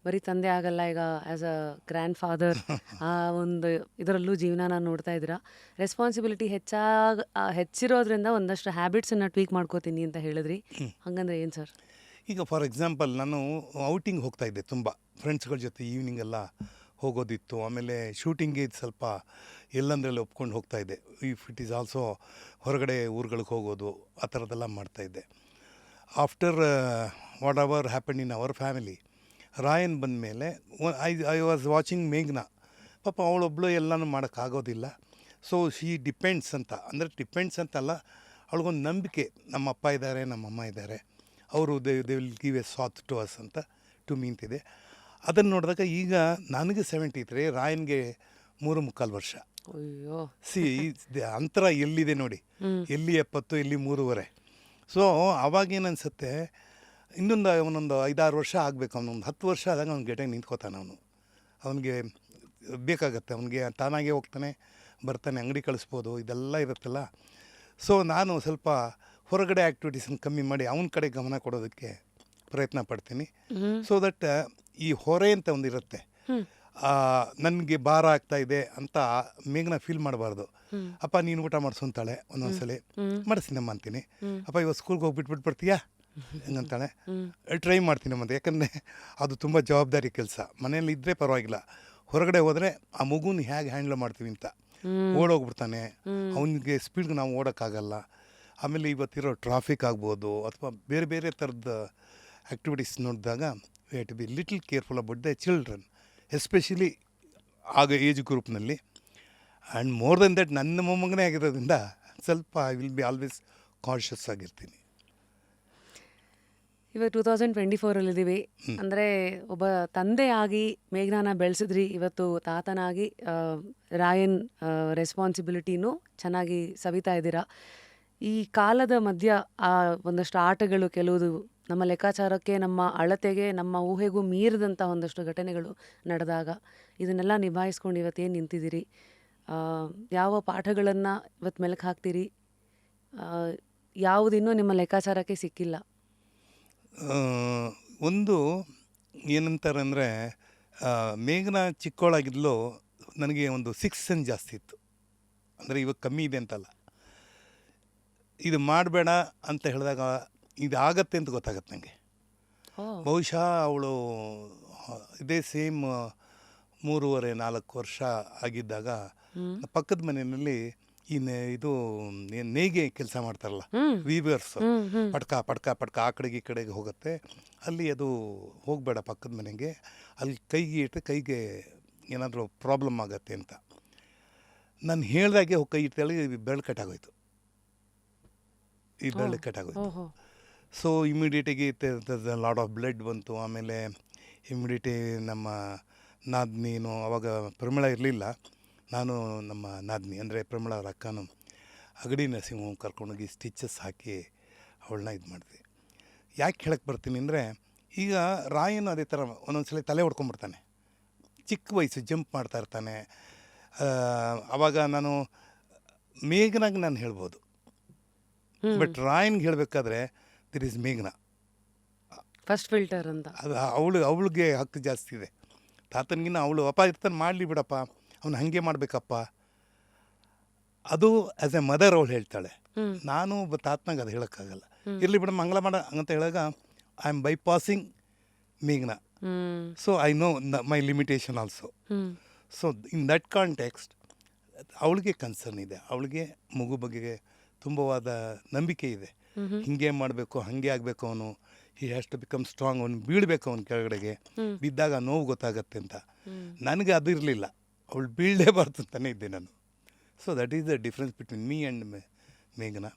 ಬರೀ ತಂದೆ ಆಗಲ್ಲ, ಈಗ ಆ್ಯಸ್ ಅ ಗ್ರ್ಯಾಂಡ್ ಫಾದರ್ ಆ ಒಂದು ಇದರಲ್ಲೂ ಜೀವನನ ನೋಡ್ತಾ ಇದ್ದೀರಾ. ರೆಸ್ಪಾನ್ಸಿಬಿಲಿಟಿ ಹೆಚ್ಚಿರೋದ್ರಿಂದ ಒಂದಷ್ಟು ಹ್ಯಾಬಿಟ್ಸನ್ನು ಟ್ವೀಕ್ ಮಾಡ್ಕೋತೀನಿ ಅಂತ ಹೇಳಿದ್ರಿ. ಹಂಗಂದ್ರೆ ಏನು ಸರ್? ಈಗ ಫಾರ್ ಎಕ್ಸಾಂಪಲ್ ನಾನು ಔಟಿಂಗ್ ಹೋಗ್ತಾ ಇದ್ದೆ ತುಂಬ ಫ್ರೆಂಡ್ಸ್ಗಳ ಜೊತೆ ಈವ್ನಿಂಗ್ ಎಲ್ಲ ಹೋಗೋದಿತ್ತು. ಆಮೇಲೆ ಶೂಟಿಂಗ್ಗೆ ಸ್ವಲ್ಪ ಎಲ್ಲಂದ್ರಲ್ಲಿ ಒಪ್ಕೊಂಡು ಹೋಗ್ತಾ ಇದ್ದೆ. ಇಫ್ ಇಟ್ ಈಸ್ ಆಲ್ಸೋ ಹೊರಗಡೆ ಊರುಗಳಿಗೆ ಹೋಗೋದು ಆ ಥರದ್ದೆಲ್ಲ ಮಾಡ್ತಾಯಿದ್ದೆ. After what ever happen in our family, Rayan ಬಂದ ಮೇಲೆ ಐ ವಾಸ್ ವಾಚಿಂಗ್ ಮೇಘ್ನಾ. ಪಾಪ ಅವಳೊಬ್ಬಳು ಎಲ್ಲನೂ ಮಾಡೋಕ್ಕಾಗೋದಿಲ್ಲ. ಸೊ ಶಿ ಡಿಪೆಂಡ್ಸ್ ಅಂತ, ಅಂದರೆ ಡಿಪೆಂಡ್ಸ್ ಅಂತಲ್ಲ, ಅವಳಿಗೊಂದು ನಂಬಿಕೆ, ನಮ್ಮ ಅಪ್ಪ ಇದ್ದಾರೆ, ನಮ್ಮಮ್ಮ ಇದ್ದಾರೆ, ಅವರು ದೇ ವಿಲ್ ಗಿವ್ ಎ ಸಾತ್ ಟು ಅಸ್ ಅಂತ ಟು ಮೀ ಅಂತಿದೆ. ಅದನ್ನು ನೋಡಿದಾಗ ಈಗ ನನಗೆ 73, ರಾಯನ್ಗೆ 3.25 ವರ್ಷ. ಅಯ್ಯೋ, ಸಿ ಅಂತರ ಎಲ್ಲಿದೆ ನೋಡಿ, ಎಲ್ಲಿ 70, ಎಲ್ಲಿ 3.25. ಸೊ ಅವಾಗೇನು ಅನಿಸುತ್ತೆ, ಒಂದೊಂದು 5-6 ವರ್ಷ ಆಗಬೇಕು, ಅವನೊಂದು 10 ವರ್ಷ ಆದಾಗ ಅವ್ನು ಗೆಟೆ ನಿಂತ್ಕೋತಾನೆ. ಅವನಿಗೆ ಬೇಕಾಗತ್ತೆ, ಅವನಿಗೆ ತಾನಾಗೇ ಹೋಗ್ತಾನೆ ಬರ್ತಾನೆ, ಅಂಗಡಿ ಕಳಿಸ್ಬೋದು, ಇದೆಲ್ಲ ಇರುತ್ತಲ್ಲ. ಸೊ ನಾನು ಸ್ವಲ್ಪ ಹೊರಗಡೆ ಆ್ಯಕ್ಟಿವಿಟೀಸನ್ನು ಕಮ್ಮಿ ಮಾಡಿ ಅವನ ಕಡೆ ಗಮನ ಕೊಡೋದಕ್ಕೆ ಪ್ರಯತ್ನ ಪಡ್ತೀನಿ. ಸೊ ದಟ್ ಈ ಹೊರೆ ಅಂತ ಒಂದು ಇರುತ್ತೆ, ನನಗೆ ಭಾರ ಆಗ್ತಾ ಇದೆ ಅಂತ ಮೇಘನ ಫೀಲ್ ಮಾಡಬಾರ್ದು. ಅಪ್ಪ ನೀನು ಊಟ ಮಾಡಿಸೋಂತಾಳೆ, ಒಂದೊಂದ್ಸಲಿ ಮಾಡಿಸ್ತೀನಮ್ಮ ಅಂತೀನಿ. ಅಪ್ಪ ಇವಾಗ ಸ್ಕೂಲ್ಗೆ ಹೋಗ್ಬಿಟ್ಬಿಟ್ಟು ಬರ್ತೀಯಾ ಹಂಗಂತಾಳೆ. ಟ್ರೈ ಮಾಡ್ತೀನಿ ಮತ್ತೆ, ಯಾಕಂದರೆ ಅದು ತುಂಬ ಜವಾಬ್ದಾರಿ ಕೆಲಸ. ಮನೆಯಲ್ಲಿ ಇದ್ದರೆ ಪರವಾಗಿಲ್ಲ, ಹೊರಗಡೆ ಹೋದರೆ ಆ ಮಗುನ ಹೇಗೆ ಹ್ಯಾಂಡ್ಲ್ ಮಾಡ್ತೀವಿ ಅಂತ. ಓಡೋಗ್ಬಿಡ್ತಾನೆ, ಅವನಿಗೆ ಸ್ಪೀಡ್ಗೆ ನಾವು ಓಡೋಕ್ಕಾಗಲ್ಲ. ಆಮೇಲೆ ಇವತ್ತಿರೋ ಟ್ರಾಫಿಕ್ ಆಗ್ಬೋದು ಅಥವಾ ಬೇರೆ ಬೇರೆ ಥರದ ಆ್ಯಕ್ಟಿವಿಟೀಸ್ ನೋಡಿದಾಗ we have to be little careful about the children, especially ಆಗ ಏಜ್ ಗ್ರೂಪ್ನಲ್ಲಿ. ಆ್ಯಂಡ್ ಮೋರ್ ದೆನ್ ದಟ್ ನನ್ನ ಮೊಮ್ಮಗನೇ ಆಗಿರೋದ್ರಿಂದ ಸ್ವಲ್ಪ I will be always conscious ಆಗಿರ್ತೀನಿ. ಇವಾಗ 2024 ಅಂದರೆ ಒಬ್ಬ ತಂದೆಯಾಗಿ ಮೇಘ್ನಾನ ಬೆಳೆಸಿದ್ರಿ, ಇವತ್ತು ತಾತನಾಗಿ ರಾಯನ್ ರೆಸ್ಪಾನ್ಸಿಬಿಲಿಟಿನೂ ಚೆನ್ನಾಗಿ ಸವಿತಾ ಇದ್ದೀರಾ. ಈ ಕಾಲದ ಮಧ್ಯ ಆ ಒಂದಷ್ಟು ಆಟಗಳು, ಕೆಲವುದು ನಮ್ಮ ಲೆಕ್ಕಾಚಾರಕ್ಕೆ, ನಮ್ಮ ಅಳತೆಗೆ, ನಮ್ಮ ಊಹೆಗೂ ಮೀರಿದಂಥ ಒಂದಷ್ಟು ಘಟನೆಗಳು ನಡೆದಾಗ ಇದನ್ನೆಲ್ಲ ನಿಭಾಯಿಸ್ಕೊಂಡು ಇವತ್ತೇನು ನಿಂತಿದ್ದೀರಿ? ಯಾವ ಪಾಠಗಳನ್ನು ಇವತ್ತು ಮೆಲುಕು ಹಾಕ್ತೀರಿ? ಯಾವುದಿನ್ನೂ ನಿಮ್ಮ ಲೆಕ್ಕಾಚಾರಕ್ಕೆ ಸಿಕ್ಕಿಲ್ಲ? ಒಂದು ಏನಂತಾರೆ ಅಂದರೆ, ಮೇಘನಾ ಚಿಕ್ಕವಳಾಗಿದ್ಲು, ನನಗೆ ಒಂದು 6th ಸೆನ್ಸ್ ಜಾಸ್ತಿ ಇತ್ತು. ಅಂದರೆ ಇವಾಗ ಕಮ್ಮಿ ಇದೆ ಅಂತಲ್ಲ, ಇದು ಮಾಡಬೇಡ ಅಂತ ಹೇಳಿದಾಗ ಇದು ಆಗತ್ತೆ ಅಂತ ಗೊತ್ತಾಗತ್ತೆ ನನಗೆ. ಬಹುಶಃ ಅವಳು ಇದೇ ಸೇಮ್ 3.5-4 ವರ್ಷ ಆಗಿದ್ದಾಗ ಪಕ್ಕದ ಮನೆಯಲ್ಲಿ ಇದು ನೇಯ್ಗೆ ಕೆಲಸ ಮಾಡ್ತಾರಲ್ಲ, ವೀವರ್ಸ್, ಪಟ್ಕ ಪಟ್ಕ ಪಟ್ಕ ಆ ಕಡೆಗೆ ಈ ಕಡೆಗೆ ಹೋಗುತ್ತೆ. ಅಲ್ಲಿ ಅದು ಹೋಗಬೇಡ ಪಕ್ಕದ ಮನೆಗೆ, ಅಲ್ಲಿ ಕೈಗೆ ಇಟ್ಟರೆ ಕೈಗೆ ಏನಾದರೂ ಪ್ರಾಬ್ಲಮ್ ಆಗತ್ತೆ ಅಂತ ನಾನು ಹೇಳ್ದಾಗೆ ಹೋಗಿ ಕೈ ಇಟ್ಟಲ್ಲಿ ಬೆರಳು ಕಟ್ಟಾಗೋಯ್ತು, ಈ ಬೆರಳು ಕಟ್ಟಾಗೋಯ್ತು. ಸೊ ಇಮಿಡಿಯೇಟಾಗಿ ಲಾಟ್ ಆಫ್ ಬ್ಲಡ್ ಬಂತು. ಆಮೇಲೆ ಇಮಿಡಿಯೇಟಿ ನಮ್ಮ ನಾದ್ನಿನು, ಅವಾಗ ಪರಿಮಳ ಇರಲಿಲ್ಲ, ನಾನು ನಮ್ಮ ನಾದ್ನಿ ಅಂದರೆ ಪ್ರಮಿಳಾ ಅವ್ರ ಅಕ್ಕನೂ ಅಗಡಿ ನರ್ಸಿಂಗ್ ಹೋಮ್ ಕರ್ಕೊಂಡೋಗಿ ಸ್ಟಿಚಸ್ ಹಾಕಿ ಅವಳನ್ನ ಇದು ಮಾಡಿದ್ವಿ. ಯಾಕೆ ಹೇಳಕ್ಕೆ ಬರ್ತೀನಿ ಅಂದರೆ, ಈಗ ರಾಯನು ಅದೇ ಥರ ಒಂದೊಂದ್ಸಲ ತಲೆ ಹೊಡ್ಕೊಂಡ್ಬಿಡ್ತಾನೆ, ಚಿಕ್ಕ ವಯಸ್ಸು ಜಂಪ್ ಮಾಡ್ತಾ ಇರ್ತಾನೆ. ಆವಾಗ ನಾನು ಮೇಘನಾಗ ನಾನು ಹೇಳ್ಬೋದು, ಬಟ್ ರಾಯನ್ಗೆ ಹೇಳಬೇಕಾದ್ರೆ ದಿರ್ ಈಸ್ ಮೇಘನಾ ಫಸ್ಟ್ ಫಿಲ್ಟರ್ ಅಂತ. ಅದು ಅವಳಿಗೆ ಹಕ್ಕು ಜಾಸ್ತಿ ಇದೆ. ತಾತನಿಗಿನ್ನ ಅವಳು ಅಪ್ಪ ಇರ್ತಾನೆ, ಮಾಡಲಿ ಬಿಡಪ್ಪ, ಅವ್ನು ಹಾಗೆ ಮಾಡಬೇಕಪ್ಪ, ಅದು ಆ್ಯಸ್ ಎ ಮದರ್ ಅವಳು ಹೇಳ್ತಾಳೆ. ನಾನು ಒಬ್ಬ ತಾತನಾಗ ಅದು ಹೇಳೋಕ್ಕಾಗಲ್ಲ. ಇರಲಿ ಬಿಡಮ್ಮ ಮಂಗಳ ಮಾಡ ಅಂತ ಹೇಳಿದಾಗ ಐ ಆಮ್ ಬೈಪಾಸಿಂಗ್ ಮೇಘನಾ. So I know my limitation also. So in that context ಅವಳಿಗೆ ಕನ್ಸರ್ನ್ ಇದೆ, ಅವಳಿಗೆ ಮಗು ಬಗ್ಗೆ ತುಂಬವಾದ ನಂಬಿಕೆ ಇದೆ. ಹಿಂಗೆ ಮಾಡಬೇಕು, ಹಾಗೆ ಆಗಬೇಕು, ಅವನು he has to become strong, ಅವನು ಬೀಳಬೇಕು, ಅವನ ಕೆಳಗಡೆಗೆ ಬಿದ್ದಾಗ ನೋವು ಗೊತ್ತಾಗತ್ತೆ ಅಂತ. ನನಗೆ ಅದು ಇರಲಿಲ್ಲ, ಅವಳು ಬೀಳಲೇಬಾರ್ದು ಅಂತಲೇ ಇದ್ದೆ ನಾನು. So that is the difference between me and ಮೇಘನಾ.